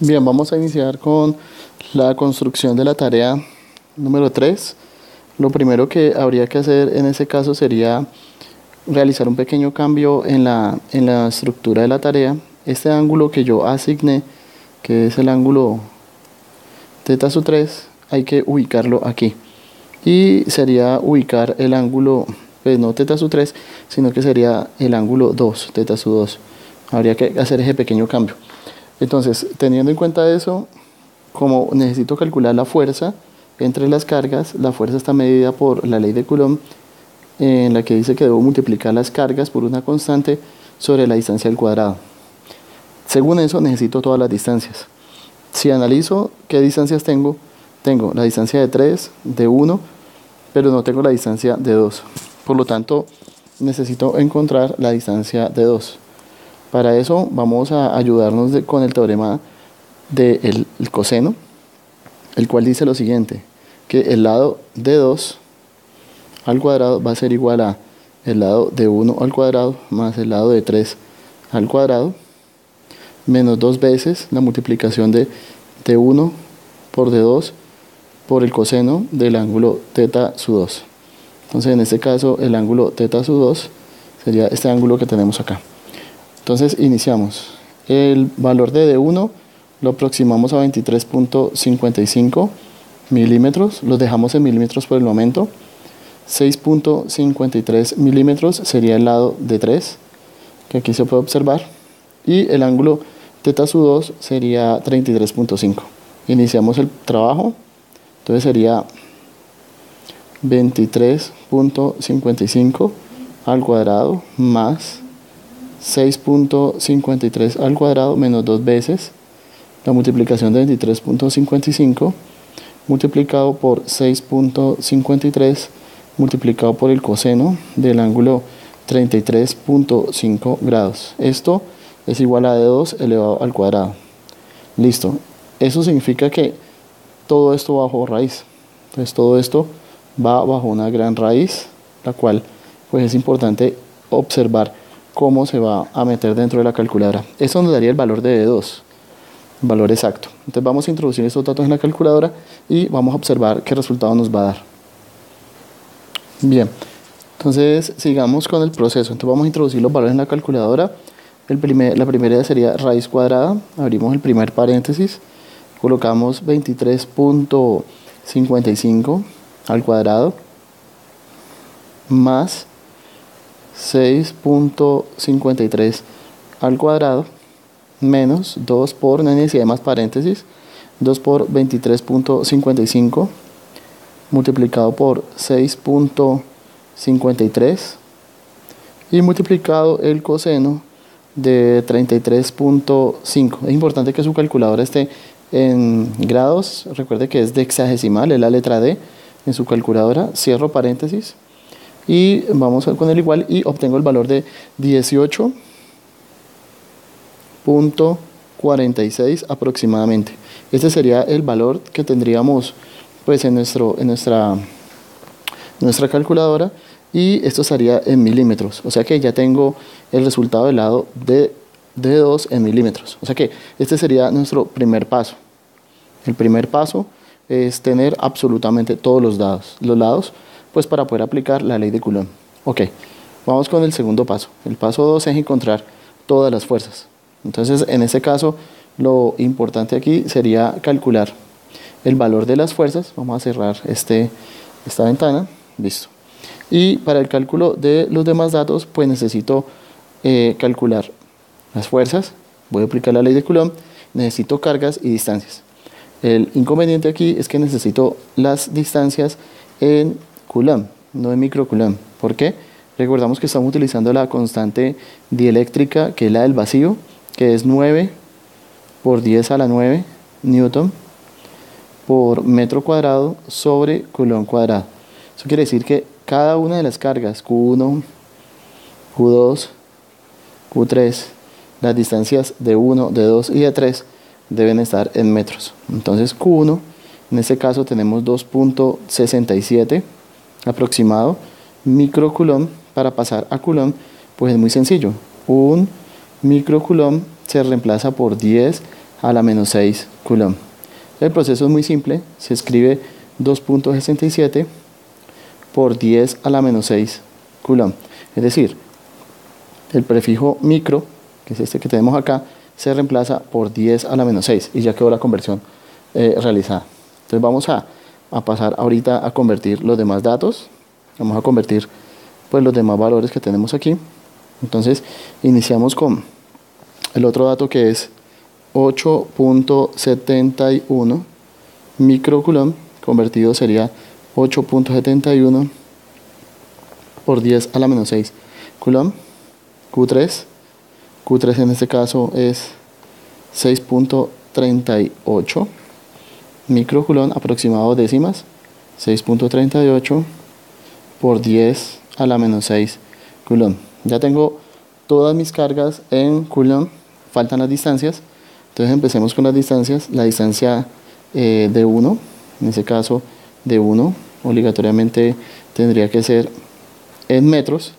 Bien, vamos a iniciar con la construcción de la tarea número 3. Lo primero que habría que hacer en ese caso sería realizar un pequeño cambio en la estructura de la tarea. Este ángulo que yo asigné, que es el ángulo θ sub 3, hay que ubicarlo aquí. Y sería ubicar el ángulo, pues no θ sub 3, sino que sería el ángulo 2, θ sub 2. Habría que hacer ese pequeño cambio. Entonces, teniendo en cuenta eso, como necesito calcular la fuerza entre las cargas, la fuerza está medida por la ley de Coulomb, en la que dice que debo multiplicar las cargas por una constante sobre la distancia al cuadrado. Según eso, necesito todas las distancias. Si analizo qué distancias tengo la distancia de 3, de 1, pero no tengo la distancia de 2. Por lo tanto, necesito encontrar la distancia de 2. Para eso vamos a ayudarnos con el teorema del coseno, el cual dice lo siguiente, que el lado de 2 al cuadrado va a ser igual a el lado de 1 al cuadrado más el lado de 3 al cuadrado, menos 2 veces la multiplicación de 1 por de 2 por el coseno del ángulo θ sub 2. Entonces en este caso el ángulo θ sub 2 sería este ángulo que tenemos acá. Entonces iniciamos. El valor de D1 lo aproximamos a 23.55 milímetros. Los dejamos en milímetros por el momento. 6.53 milímetros sería el lado de 3, que aquí se puede observar. Y el ángulo θ sub 2 sería 33.5. Iniciamos el trabajo. Entonces sería 23.55 al cuadrado más 6.53 al cuadrado menos 2 veces la multiplicación de 23.55 multiplicado por 6.53 multiplicado por el coseno del ángulo 33.5 grados. Esto es igual a D2 elevado al cuadrado. Listo. Eso significa que todo esto va bajo raíz. Entonces todo esto va bajo una gran raíz, la cual pues es importante observar cómo se va a meter dentro de la calculadora. Eso nos daría el valor de D2, el valor exacto. Entonces vamos a introducir estos datos en la calculadora y vamos a observar qué resultado nos va a dar. Bien, entonces sigamos con el proceso. Entonces vamos a introducir los valores en la calculadora. La primera sería raíz cuadrada. Abrimos el primer paréntesis, colocamos 23.55 al cuadrado más 6.53 al cuadrado menos 2 por, no hay necesidad de más paréntesis, 2 por 23.55 multiplicado por 6.53 y multiplicado el coseno de 33.5. Es importante que su calculadora esté en grados. Recuerde que es de hexadecimal, es la letra D en su calculadora. Cierro paréntesis y vamos con el igual y obtengo el valor de 18.46 aproximadamente. Este sería el valor que tendríamos pues en nuestra calculadora, y esto estaría en milímetros. O sea que ya tengo el resultado del lado de D2 en milímetros. O sea que este sería nuestro primer paso. El primer paso es tener absolutamente todos los lados, pues para poder aplicar la ley de Coulomb. Ok, vamos con el segundo paso. El paso 2 es encontrar todas las fuerzas. Entonces, en este caso, lo importante aquí sería calcular el valor de las fuerzas. Vamos a cerrar esta ventana. Listo. Y para el cálculo de los demás datos, pues necesito calcular las fuerzas. Voy a aplicar la ley de Coulomb. Necesito cargas y distancias. El inconveniente aquí es que necesito las distancias en Coulomb, no en microcoulomb. ¿Por qué? Recordamos que estamos utilizando la constante dieléctrica, que es la del vacío, que es 9 por 10 a la 9 newton por metro cuadrado sobre coulomb cuadrado. Eso quiere decir que cada una de las cargas, Q1, Q2, Q3, las distancias de 1, de 2 y de 3 deben estar en metros. Entonces Q1, en este caso tenemos 2.67 aproximado microcoulomb. Para pasar a coulomb, pues es muy sencillo. Un microcoulomb se reemplaza por 10 a la menos 6 coulomb. El proceso es muy simple, se escribe 2.67 por 10 a la menos 6 coulomb. Es decir, el prefijo micro, que es este que tenemos acá, se reemplaza por 10 a la menos 6 y ya quedó la conversión realizada. Entonces vamos a pasar ahorita a convertir los demás datos. Vamos a convertir pues los demás valores que tenemos aquí. Entonces iniciamos con el otro dato, que es 8.71 microcoulomb. Convertido sería 8.71 por 10 a la menos 6 coulomb. Q3 en este caso es 6.38 microcoulomb, aproximado décimas, 6.38 por 10 a la menos 6 coulomb. Ya tengo todas mis cargas en coulomb, faltan las distancias. Entonces empecemos con las distancias. La distancia de 1, en ese caso de 1, obligatoriamente tendría que ser en metros.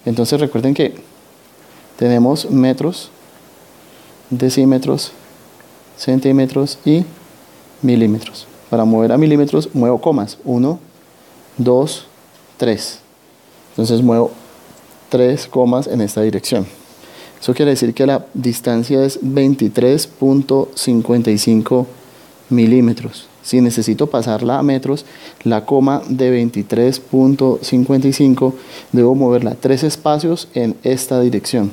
Entonces recuerden que tenemos metros, decímetros, centímetros y milímetros. Para mover a milímetros muevo comas, 1, 2, 3. Entonces muevo 3 comas en esta dirección. Eso quiere decir que la distancia es 23.55 milímetros. Si necesito pasarla a metros, la coma de 23.55 debo moverla 3 espacios en esta dirección.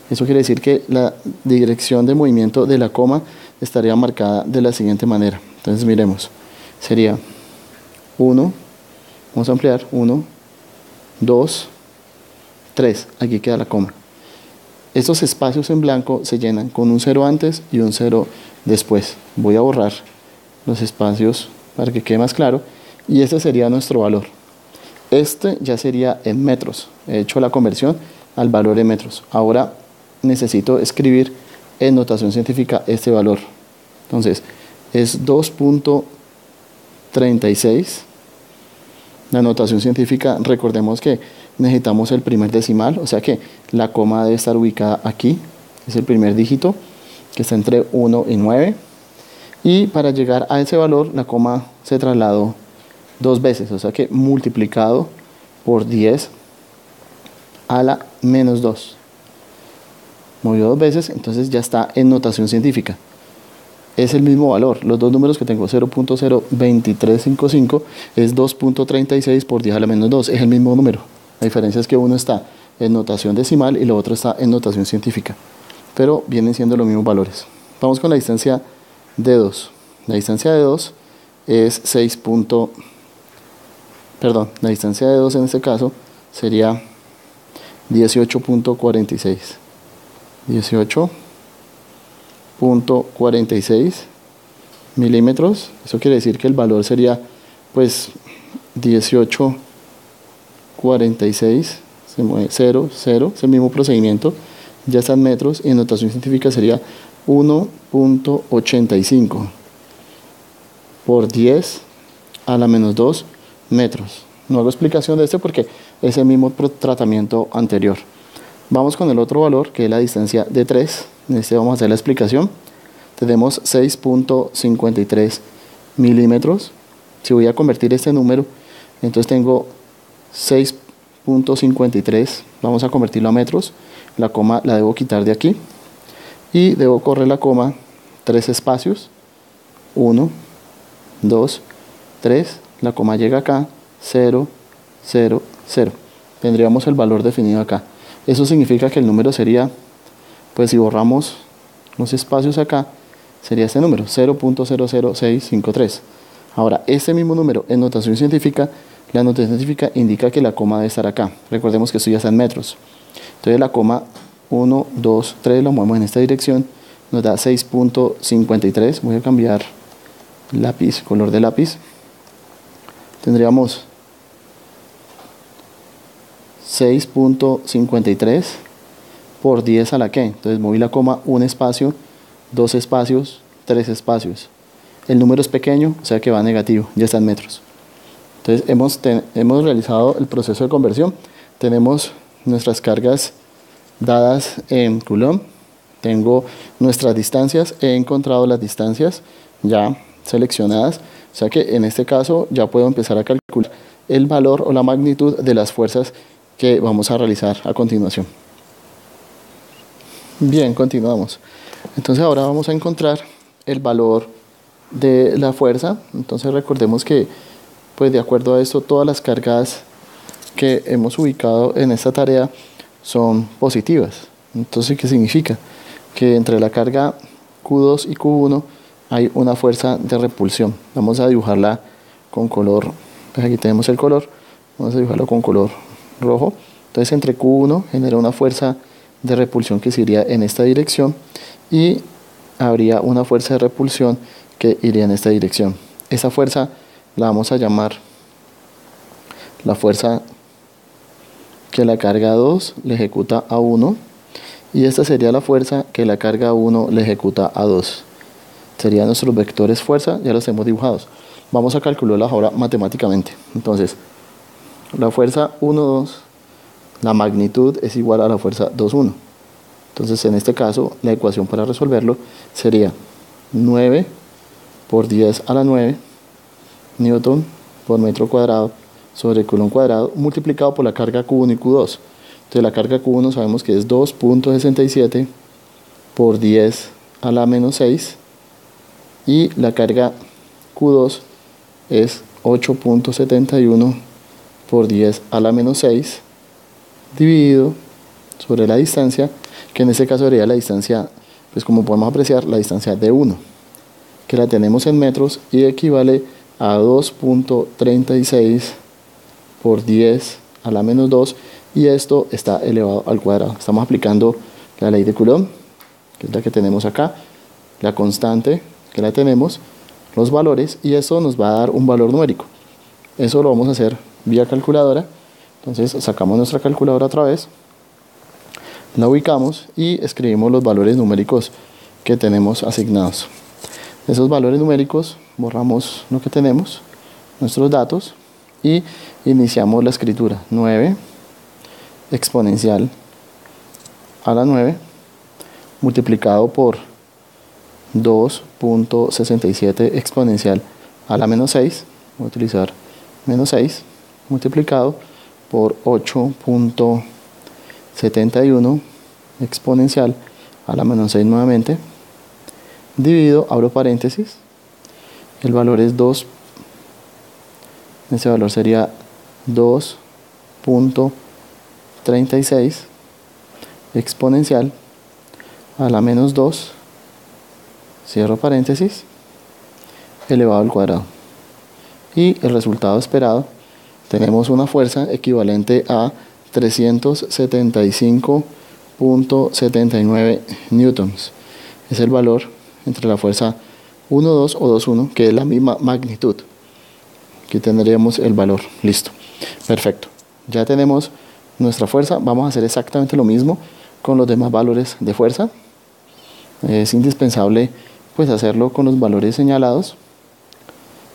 Eso quiere decir que la dirección de movimiento de la coma estaría marcada de la siguiente manera. Entonces miremos, sería 1, vamos a ampliar, 1, 2, 3, aquí queda la coma. Estos espacios en blanco se llenan con un 0 antes y un 0 después. Voy a borrar los espacios para que quede más claro, y este sería nuestro valor. Este ya sería en metros. He hecho la conversión al valor en metros. Ahora necesito escribir en notación científica este valor. Entonces es 2.36. La notación científica, recordemos que necesitamos el primer decimal, o sea que la coma debe estar ubicada aquí. Es el primer dígito, que está entre 1 y 9. Y para llegar a ese valor, la coma se trasladó 2 veces, o sea que multiplicado por 10 a la menos 2. Movió 2 veces, entonces ya está en notación científica. Es el mismo valor. Los dos números que tengo, 0.02355 es 2.36 por 10 a la menos 2. Es el mismo número. La diferencia es que uno está en notación decimal y lo otro está en notación científica. Pero vienen siendo los mismos valores. Vamos con la distancia de 2. La distancia de 2 es 6. La distancia de 2 en este caso sería 18.46. 18.46 milímetros. Eso quiere decir que el valor sería pues 18.46, se mueve 0, 0, es el mismo procedimiento, ya está en metros, y en notación científica sería 1.85 por 10 a la menos 2 metros. No hago explicación de esto porque es el mismo tratamiento anterior. Vamos con el otro valor, que es la distancia de 3. En este vamos a hacer la explicación. Tenemos 6.53 milímetros. Si voy a convertir este número, entonces tengo 6.53. Vamos a convertirlo a metros. La coma la debo quitar de aquí. Y debo correr la coma 3 espacios. 1, 2, 3. La coma llega acá. 0, 0, 0. Tendríamos el valor definido acá. Eso significa que el número sería, pues si borramos los espacios acá, sería este número, 0.00653. Ahora, este mismo número en notación científica, la notación científica indica que la coma debe estar acá. Recordemos que esto ya está en metros. Entonces la coma 1, 2, 3 lo movemos en esta dirección, nos da 6.53. Voy a cambiar lápiz, color de lápiz. Tendríamos 6.53 por 10 a la que. Entonces moví la coma un espacio, 2 espacios, 3 espacios. El número es pequeño, o sea que va negativo, ya está en metros. Entonces hemos realizado el proceso de conversión. Tenemos nuestras cargas dadas en coulomb, tengo nuestras distancias, he encontrado las distancias ya seleccionadas, o sea que en este caso ya puedo empezar a calcular el valor o la magnitud de las fuerzas que vamos a realizar a continuación. Bien, continuamos. Entonces ahora vamos a encontrar el valor de la fuerza. Entonces recordemos que, pues de acuerdo a esto, todas las cargas que hemos ubicado en esta tarea son positivas. Entonces, ¿qué significa? Que entre la carga Q2 y Q1 hay una fuerza de repulsión. Vamos a dibujarla con color, pues aquí tenemos el color, vamos a dibujarlo con color rojo. Entonces entre Q1 genera una fuerza de repulsión que se iría en esta dirección y habría una fuerza de repulsión que iría en esta dirección. Esa fuerza la vamos a llamar la fuerza que la carga 2 le ejecuta a 1 y esta sería la fuerza que la carga 1 le ejecuta a 2. Serían nuestros vectores fuerza, ya los tenemos dibujados. Vamos a calcularlas ahora matemáticamente. Entonces, la fuerza 1, 2, la magnitud es igual a la fuerza 2, 1. Entonces, en este caso, la ecuación para resolverlo sería 9 por 10 a la 9 newton por metro cuadrado sobre coulomb cuadrado multiplicado por la carga Q1 y Q2. Entonces, la carga Q1 sabemos que es 2.67 por 10 a la menos 6 y la carga Q2 es 8.71 por 10 a la menos 6 dividido sobre la distancia, que en este caso sería la distancia, pues como podemos apreciar, la distancia de 1, que la tenemos en metros y equivale a 2.36 por 10 a la menos 2 y esto está elevado al cuadrado. Estamos aplicando la ley de Coulomb, que es la que tenemos acá, la constante que la tenemos, los valores y eso nos va a dar un valor numérico. Eso lo vamos a hacer vía calculadora. Entonces sacamos nuestra calculadora otra vez, la ubicamos y escribimos los valores numéricos que tenemos asignados. Esos valores numéricos borramos lo que tenemos, nuestros datos y iniciamos la escritura. 9 exponencial a la 9 multiplicado por 2.67 exponencial a la menos 6, voy a utilizar menos 6, multiplicado por 8.71 exponencial a la menos 6 nuevamente, dividido, abro paréntesis, el valor es 2, ese valor sería 2.36 exponencial a la menos 2, cierro paréntesis, elevado al cuadrado. Y el resultado esperado, tenemos una fuerza equivalente a 375.79 newtons. Es el valor entre la fuerza 1, 2 o 2, 1, que es la misma magnitud. Aquí tendríamos el valor. Listo. Perfecto. Ya tenemos nuestra fuerza. Vamos a hacer exactamente lo mismo con los demás valores de fuerza. Es indispensable pues hacerlo con los valores señalados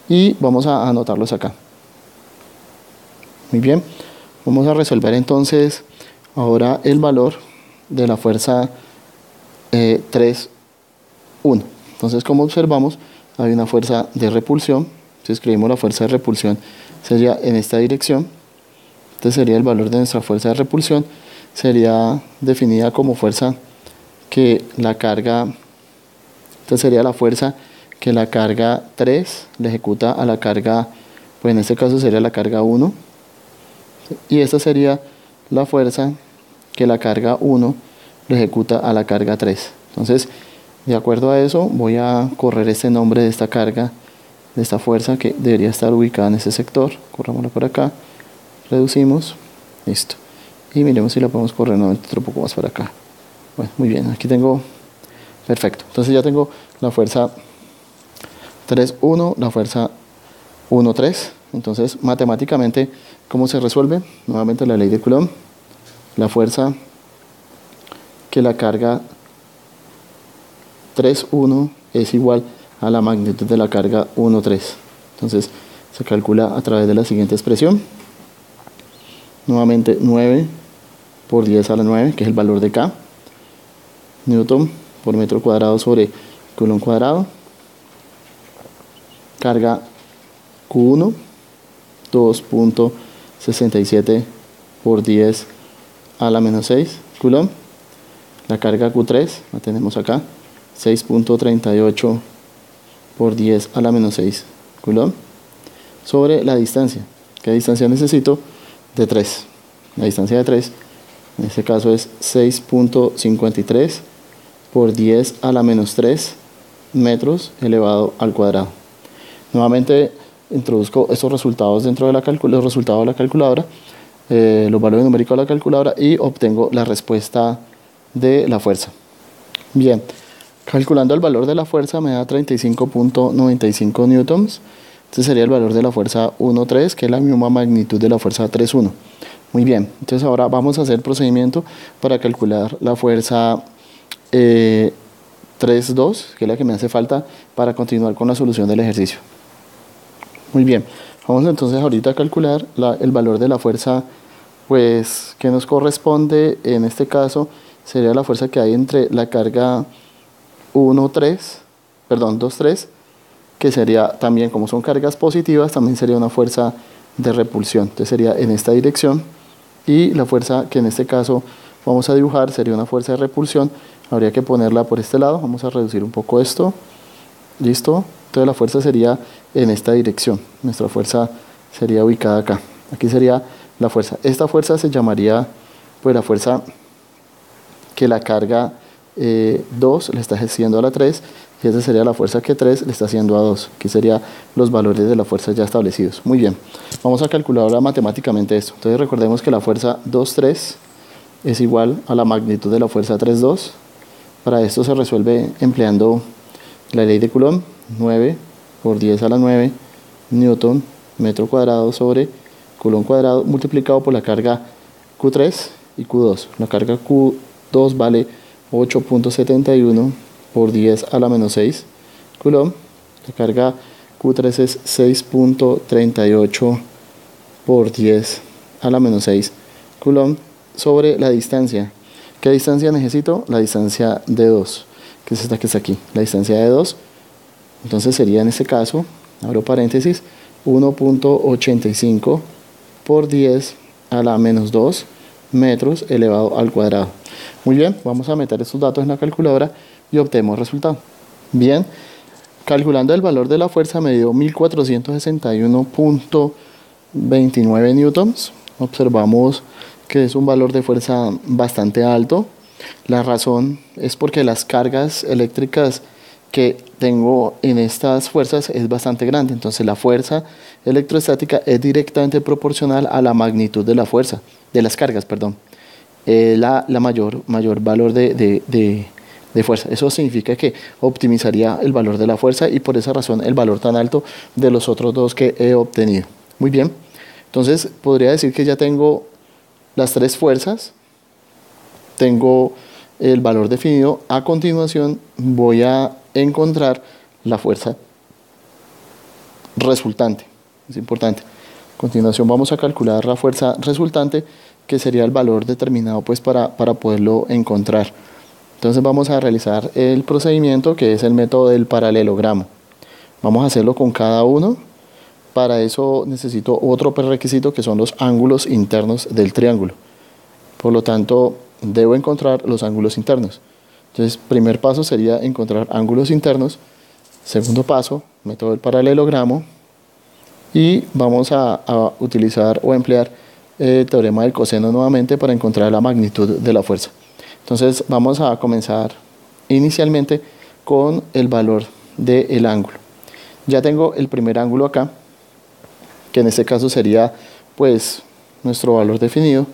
y vamos a anotarlos acá. Muy bien, vamos a resolver entonces ahora el valor de la fuerza 3, 1. Entonces, como observamos, hay una fuerza de repulsión. Si escribimos la fuerza de repulsión sería en esta dirección. Entonces sería el valor de nuestra fuerza de repulsión, sería definida como fuerza que la carga, entonces sería la fuerza que la carga 3 le ejecuta a la carga, pues en este caso sería la carga 1, y esta sería la fuerza que la carga 1 le ejecuta a la carga 3. Entonces, de acuerdo a eso, voy a correr este nombre de esta carga, de esta fuerza que debería estar ubicada en ese sector. Corrámosla por acá, reducimos, listo. Y miremos si la podemos correr nuevamente otro poco más para acá. Bueno, muy bien, aquí tengo, perfecto. Entonces ya tengo la fuerza 3, 1, la fuerza 1, 3. Entonces, matemáticamente, ¿cómo se resuelve? Nuevamente la ley de Coulomb. La fuerza que la carga 3, 1 es igual a la magnitud de la carga 1, 3. Entonces, se calcula a través de la siguiente expresión. Nuevamente, 9 por 10 a la 9, que es el valor de K, newton por metro cuadrado sobre coulomb cuadrado. Carga Q1, 2.67 por 10 a la menos 6 coulomb. La carga Q3, la tenemos acá, 6.38 por 10 a la menos 6 coulomb. Sobre la distancia. ¿Qué distancia necesito? De 3. La distancia de 3, en este caso es 6.53 por 10 a la menos 3 metros elevado al cuadrado. Nuevamente introduzco estos resultados dentro de los resultados de la calculadora, los valores numéricos de la calculadora, y obtengo la respuesta de la fuerza. Bien, calculando el valor de la fuerza me da 35.95 newtons. Este sería el valor de la fuerza 1.3, que es la misma magnitud de la fuerza 3.1. Muy bien, entonces ahora vamos a hacer el procedimiento para calcular la fuerza 3.2, que es la que me hace falta para continuar con la solución del ejercicio. Muy bien, vamos entonces ahorita a calcular el valor de la fuerza, pues, que nos corresponde. En este caso sería la fuerza que hay entre la carga 2.3, que sería también, como son cargas positivas, también sería una fuerza de repulsión. Entonces sería en esta dirección, y la fuerza que en este caso vamos a dibujar sería una fuerza de repulsión. Habría que ponerla por este lado. Vamos a reducir un poco esto. Listo. Entonces la fuerza sería en esta dirección. Nuestra fuerza sería ubicada acá. Aquí sería la fuerza. Esta fuerza se llamaría, pues, la fuerza que la carga 2 le está haciendo a la 3, y esa sería la fuerza que 3 le está haciendo a 2. Aquí serían los valores de la fuerza ya establecidos. Muy bien, vamos a calcular ahora matemáticamente esto. Entonces recordemos que la fuerza 2.3 es igual a la magnitud de la fuerza 3.2. Para esto se resuelve empleando la ley de Coulomb. 9 por 10 a la 9 newton metro cuadrado sobre coulomb cuadrado, multiplicado por la carga Q3 y Q2. La carga Q2 vale 8.71 por 10 a la menos 6 coulomb. La carga Q3 es 6.38 por 10 a la menos 6 coulomb, sobre la distancia. ¿Qué distancia necesito? La distancia de 2, que es esta que está aquí. La distancia de 2, entonces sería en este caso, abro paréntesis, 1.85 por 10 a la menos 2 metros elevado al cuadrado. Muy bien, vamos a meter estos datos en la calculadora y obtenemos el resultado. Bien, calculando el valor de la fuerza me dio 1461.29 newtons. Observamos que es un valor de fuerza bastante alto. La razón es porque las cargas eléctricas que tengo en estas fuerzas es bastante grande. Entonces la fuerza electrostática es directamente proporcional a la magnitud de la fuerza, de las cargas, perdón. La mayor valor de fuerza. Eso significa que optimizaría el valor de la fuerza, y por esa razón el valor tan alto de los otros dos que he obtenido. Muy bien, entonces podría decir que ya tengo las tres fuerzas, tengo el valor definido. A continuación voy a encontrar la fuerza resultante. Es importante. A continuación vamos a calcular la fuerza resultante, que sería el valor determinado, pues, para poderlo encontrar. Entonces vamos a realizar el procedimiento, que es el método del paralelogramo. Vamos a hacerlo con cada uno. Para eso necesito otro prerequisito, que son los ángulos internos del triángulo. Por lo tanto, debo encontrar los ángulos internos. Entonces, primer paso sería encontrar ángulos internos. Segundo paso, método del paralelogramo. Y vamos a utilizar o emplear el teorema del coseno nuevamente para encontrar la magnitud de la fuerza. Entonces, vamos a comenzar inicialmente con el valor del ángulo. Ya tengo el primer ángulo acá, que en este caso sería, pues, nuestro valor definido,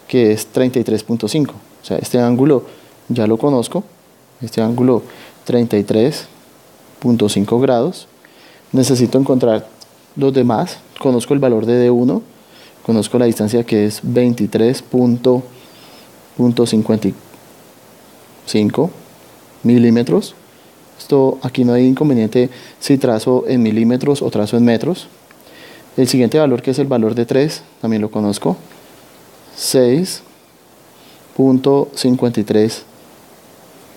que es 33.5. O sea, este ángulo ya lo conozco, este ángulo 33.5 grados. Necesito encontrar los demás. Conozco el valor de D1, conozco la distancia, que es 23.55 milímetros. Esto, aquí no hay inconveniente si trazo en milímetros o trazo en metros. El siguiente valor, que es el valor de 3, también lo conozco, 6.53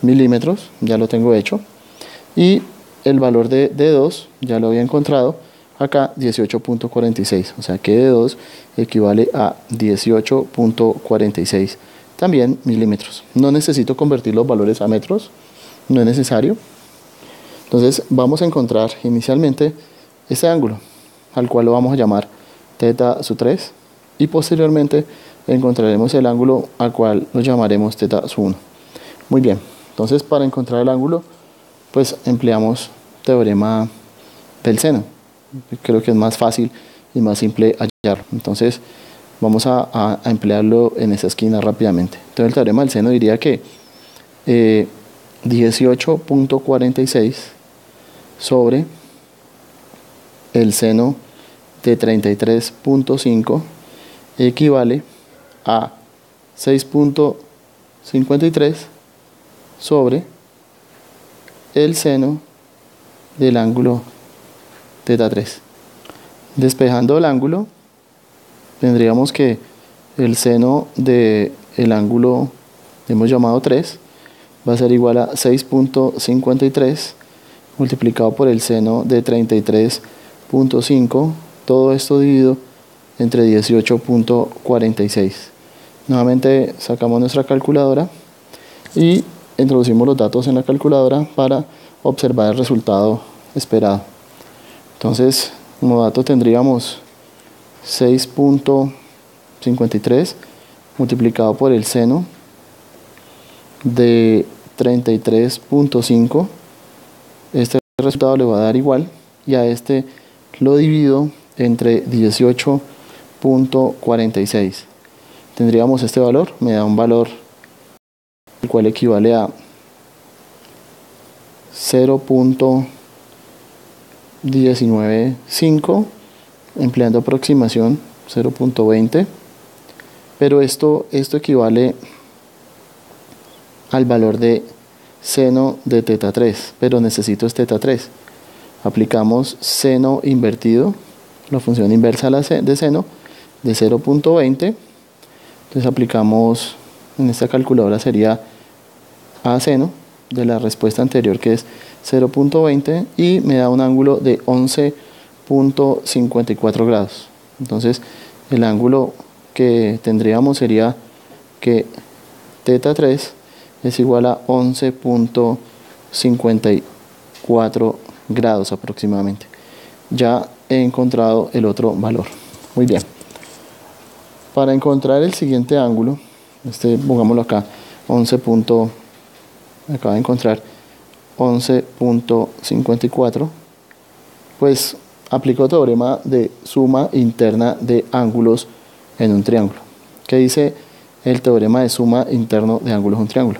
milímetros, ya lo tengo hecho. Y el valor de D2 ya lo había encontrado acá, 18.46, o sea que D2 equivale a 18.46 también milímetros. No necesito convertir los valores a metros, no es necesario. Entonces vamos a encontrar inicialmente este ángulo, al cual lo vamos a llamar θ sub 3, y posteriormente encontraremos el ángulo al cual lo llamaremos θ sub 1. Muy bien, entonces para encontrar el ángulo, pues empleamos teorema del seno. Creo que es más fácil y más simple hallarlo. Entonces vamos a emplearlo en esa esquina rápidamente. Entonces el teorema del seno diría que 18.46 sobre el seno de 33.5 equivale a 6.53 sobre el seno del ángulo θ3. Despejando el ángulo, tendríamos que el seno del ángulo que hemos llamado 3 va a ser igual a 6.53 multiplicado por el seno de 33.5, todo esto dividido entre 18.46. Nuevamente sacamos nuestra calculadora y introducimos los datos en la calculadora para observar el resultado esperado. Entonces, como dato tendríamos 6.53 multiplicado por el seno de 33.5. Este resultado le va a dar igual, y a este lo divido entre 18.46. Tendríamos este valor, me da un valor el cual equivale a 0.195, empleando aproximación 0.20, pero esto equivale al valor de seno de θ3, pero necesito este θ3. Aplicamos seno invertido, la función inversa de seno, de 0.20. Entonces aplicamos, en esta calculadora sería a seno de la respuesta anterior, que es 0.20, y me da un ángulo de 11.54 grados. Entonces el ángulo que tendríamos sería que θ3 es igual a 11.54 grados aproximadamente. Ya he encontrado el otro valor. Muy bien. Para encontrar el siguiente ángulo, pongámoslo acá, acabo de encontrar 11.54, pues aplico teorema de suma interna de ángulos en un triángulo. ¿Qué dice el teorema de suma interno de ángulos en un triángulo?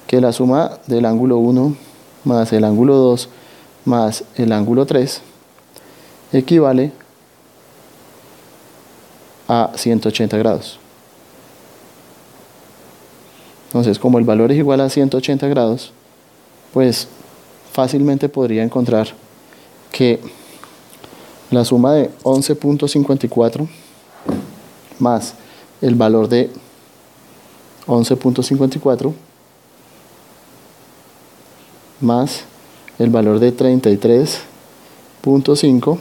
Que la suma del ángulo 1 más el ángulo 2 más el ángulo 3 equivale a 180 grados. Entonces, como el valor es igual a 180 grados, pues fácilmente podría encontrar que la suma de 11.54 más el valor de 11.54 más el valor de 33.5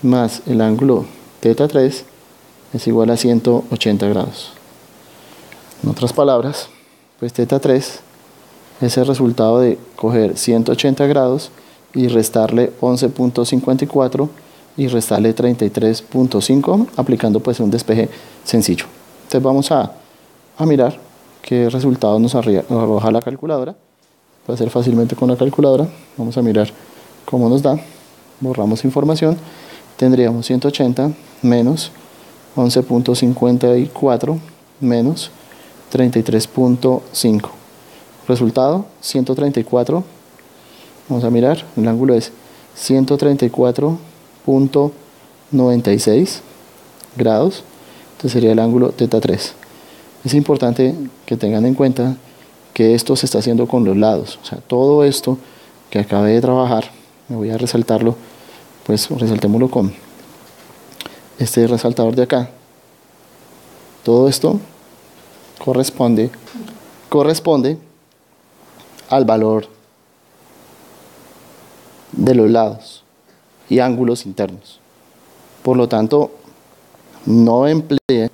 más el ángulo θ3 es igual a 180 grados. En otras palabras, pues θ3 es el resultado de coger 180 grados y restarle 11.54 y restarle 33.5, aplicando pues un despeje sencillo. Entonces vamos a mirar qué resultado nos arroja la calculadora. Puede hacer fácilmente con la calculadora. Vamos a mirar cómo nos da. Borramos información. Tendríamos 180 menos 11.54 menos 33.5. Resultado 134. Vamos a mirar, el ángulo es 134.96 grados. Este sería el ángulo θ3. Es importante que tengan en cuenta que esto se está haciendo con los lados. O sea, todo esto que acabé de trabajar, me voy a resaltarlo, pues resaltémoslo con este resaltador de acá. Todo esto corresponde al valor de los lados y ángulos internos. Por lo tanto, no emplee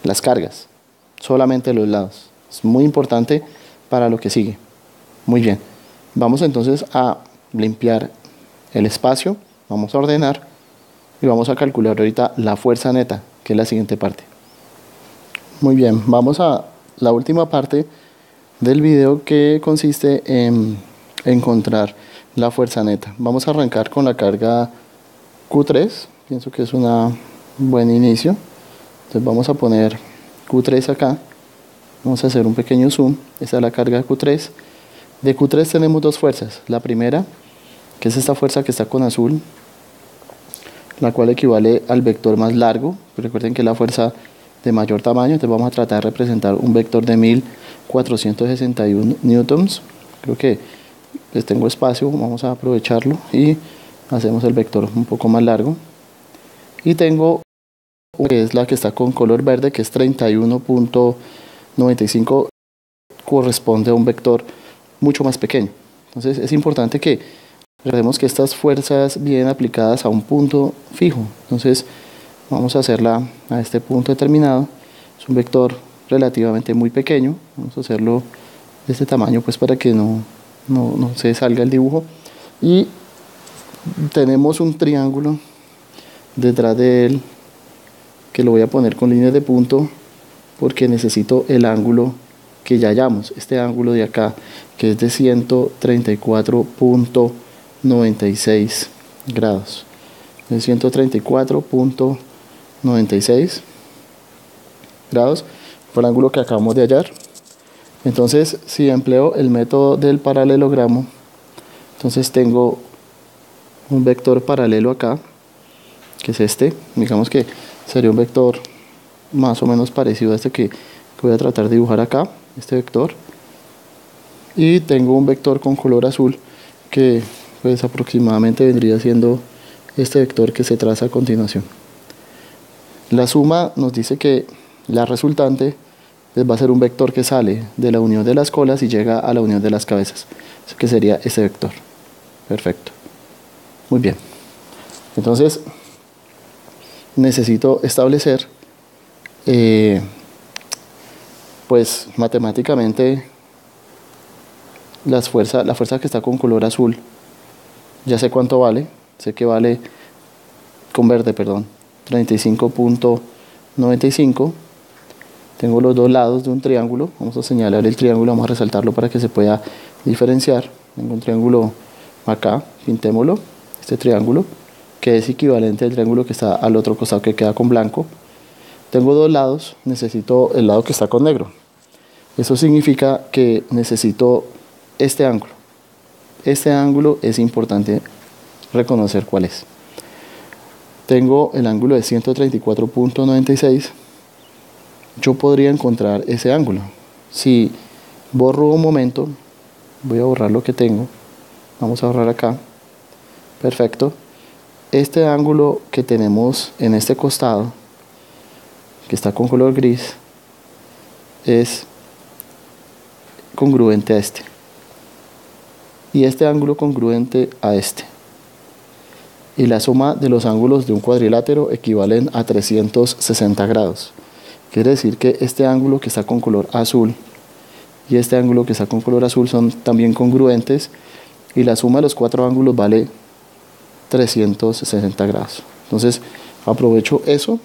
las cargas, solamente los lados. Es muy importante para lo que sigue. Muy bien, vamos entonces a limpiar el espacio, vamos a ordenar y vamos a calcular ahorita la fuerza neta, que es la siguiente parte. Muy bien, vamos a la última parte del video, que consiste en encontrar la fuerza neta. Vamos a arrancar con la carga Q3, pienso que es un buen inicio. Entonces vamos a poner Q3 acá, vamos a hacer un pequeño zoom. Esta es la carga Q3. De Q3 tenemos dos fuerzas. La primera, que es esta fuerza que está con azul, la cual equivale al vector más largo. Recuerden que es la fuerza de mayor tamaño, entonces vamos a tratar de representar un vector de 1461 newtons. Creo que les tengo espacio, vamos a aprovecharlo y hacemos el vector un poco más largo. Y tengo, que es la que está con color verde, que es 31.95, corresponde a un vector mucho más pequeño. Entonces es importante que recordemos que estas fuerzas vienen aplicadas a un punto fijo. Entonces vamos a hacerla a este punto determinado. Es un vector relativamente muy pequeño. Vamos a hacerlo de este tamaño, pues para que no se salga el dibujo. Y tenemos un triángulo detrás de él, que lo voy a poner con líneas de punto porque necesito el ángulo que ya hallamos, este ángulo de acá, que es de 134.96 grados. De 134.96 grados fue el ángulo que acabamos de hallar. Entonces, si empleo el método del paralelogramo, entonces tengo un vector paralelo acá, que es este. Digamos que sería un vector más o menos parecido a este que voy a tratar de dibujar acá, este vector. Y tengo un vector con color azul, que pues aproximadamente vendría siendo este vector que se traza a continuación. La suma nos dice que la resultante pues va a ser un vector que sale de la unión de las colas y llega a la unión de las cabezas, así que sería este vector. Perfecto. Muy bien. Entonces necesito establecer pues matemáticamente la fuerza que está con color azul. Ya sé cuánto vale, sé que vale con verde, perdón, 35.95. Tengo los dos lados de un triángulo. Vamos a señalar el triángulo, vamos a resaltarlo para que se pueda diferenciar. Tengo un triángulo acá, pintémoslo, este triángulo, que es equivalente al triángulo que está al otro costado, que queda con blanco. Tengo dos lados, necesito el lado que está con negro. Eso significa que necesito este ángulo. Este ángulo es importante reconocer cuál es. Tengo el ángulo de 134.96. Yo podría encontrar ese ángulo. Si borro un momento, voy a borrar lo que tengo. Vamos a borrar acá. Perfecto. Este ángulo que tenemos en este costado, que está con color gris, es congruente a este. Y este ángulo congruente a este. Y la suma de los ángulos de un cuadrilátero equivalen a 360 grados. Quiere decir que este ángulo que está con color azul y este ángulo que está con color azul son también congruentes, y la suma de los cuatro ángulos vale 360 grados. Entonces aprovecho eso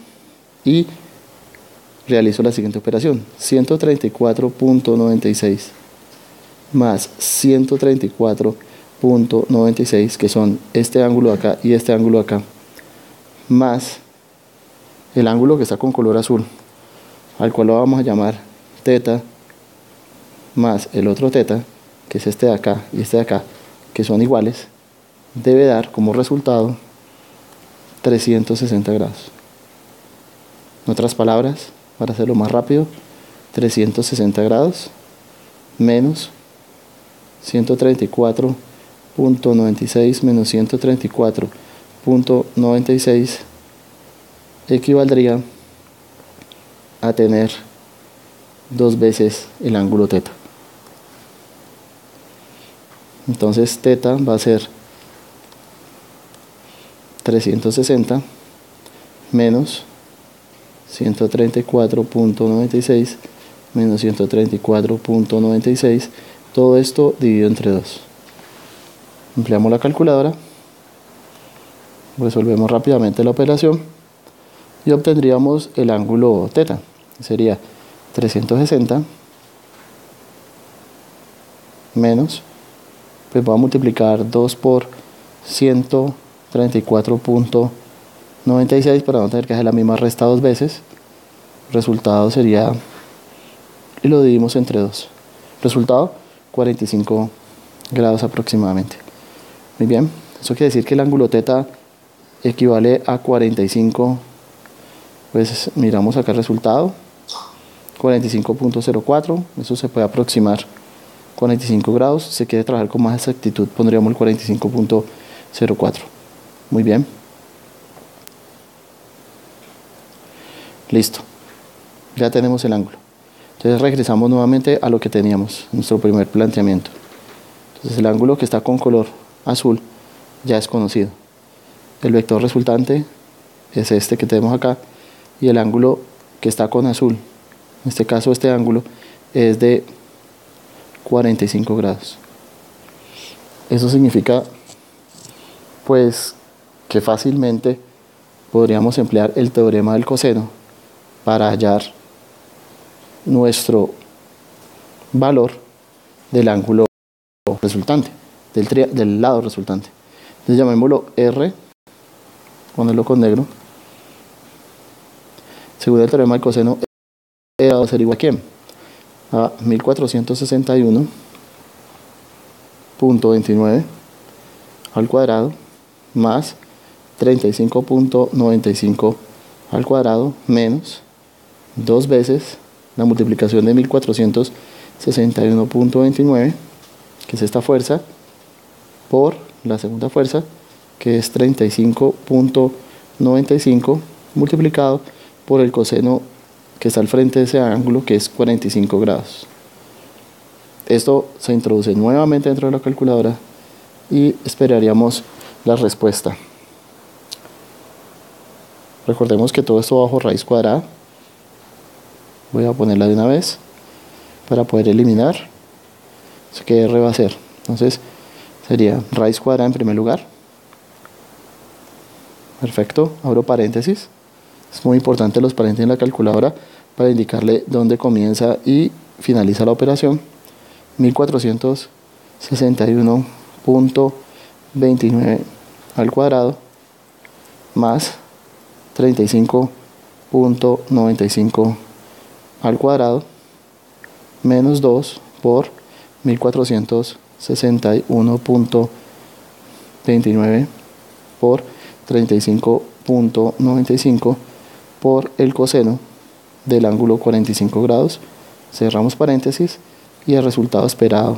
y realizo la siguiente operación. 134.96 más 134.96, que son este ángulo acá y este ángulo acá, más el ángulo que está con color azul, al cual lo vamos a llamar teta, más el otro teta, que es este de acá y este de acá, que son iguales, debe dar como resultado 360 grados. En otras palabras, para hacerlo más rápido, 360 grados menos 134.96 menos 134.96 equivaldría a tener dos veces el ángulo teta. Entonces teta va a ser 360 menos 134.96 menos 134.96, todo esto dividido entre 2. Empleamos la calculadora, resolvemos rápidamente la operación y obtendríamos el ángulo teta. Sería 360 menos, pues voy a multiplicar 2 por 134.96 para no tener que hacer la misma resta dos veces. El resultado sería, y lo dividimos entre 2. Resultado, 45 grados aproximadamente. Muy bien, eso quiere decir que el ángulo teta equivale a 45, pues miramos acá el resultado, 45.04, eso se puede aproximar 45 grados. Si se quiere trabajar con más exactitud, pondríamos el 45.04. Muy bien. Listo. Ya tenemos el ángulo. Entonces regresamos nuevamente a lo que teníamos, nuestro primer planteamiento. Entonces el ángulo que está con color azul ya es conocido. El vector resultante es este que tenemos acá, y el ángulo que está con azul, en este caso este ángulo, es de 45 grados. Eso significa pues que fácilmente podríamos emplear el teorema del coseno para hallar nuestro valor del ángulo resultante, del lado resultante. Entonces llamémoslo R, ponerlo con negro. Según el teorema del coseno, E va a ser igual a ¿quién? A 1461.29 al cuadrado más 35.95 al cuadrado menos 2 veces la multiplicación de 1461.29, que es esta fuerza, por la segunda fuerza, que es 35.95, multiplicado por el coseno que está al frente de ese ángulo, que es 45 grados. Esto se introduce nuevamente dentro de la calculadora y esperaríamos la respuesta. Recordemos que todo esto bajo raíz cuadrada. Voy a ponerla de una vez para poder eliminar. Así que R va a ser, entonces sería raíz cuadrada en primer lugar. Perfecto, abro paréntesis. Es muy importante los paréntesis en la calculadora para indicarle dónde comienza y finaliza la operación. 1461.29 al cuadrado más 35.95 al cuadrado menos 2 por 1461.29 por 35.95 por el coseno del ángulo 45 grados. Cerramos paréntesis y el resultado esperado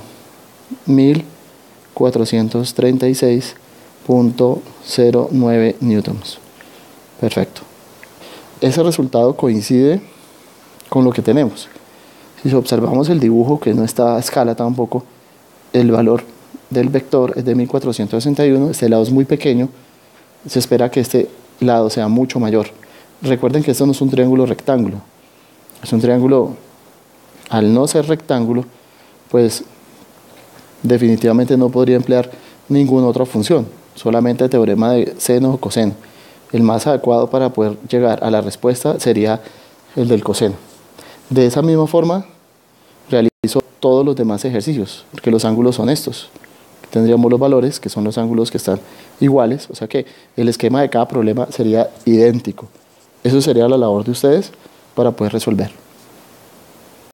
1436.09 newtons. Perfecto. Ese resultado coincide con lo que tenemos. Si observamos el dibujo, que no está a escala tampoco, el valor del vector es de 1461, este lado es muy pequeño, se espera que este lado sea mucho mayor. Recuerden que esto no es un triángulo rectángulo, es un triángulo, al no ser rectángulo, pues definitivamente no podría emplear ninguna otra función, solamente el teorema de seno o coseno. El más adecuado para poder llegar a la respuesta sería el del coseno. De esa misma forma realizo todos los demás ejercicios, porque los ángulos son estos. Tendríamos los valores, que son los ángulos que están iguales, o sea que el esquema de cada problema sería idéntico. Eso sería la labor de ustedes para poder resolver.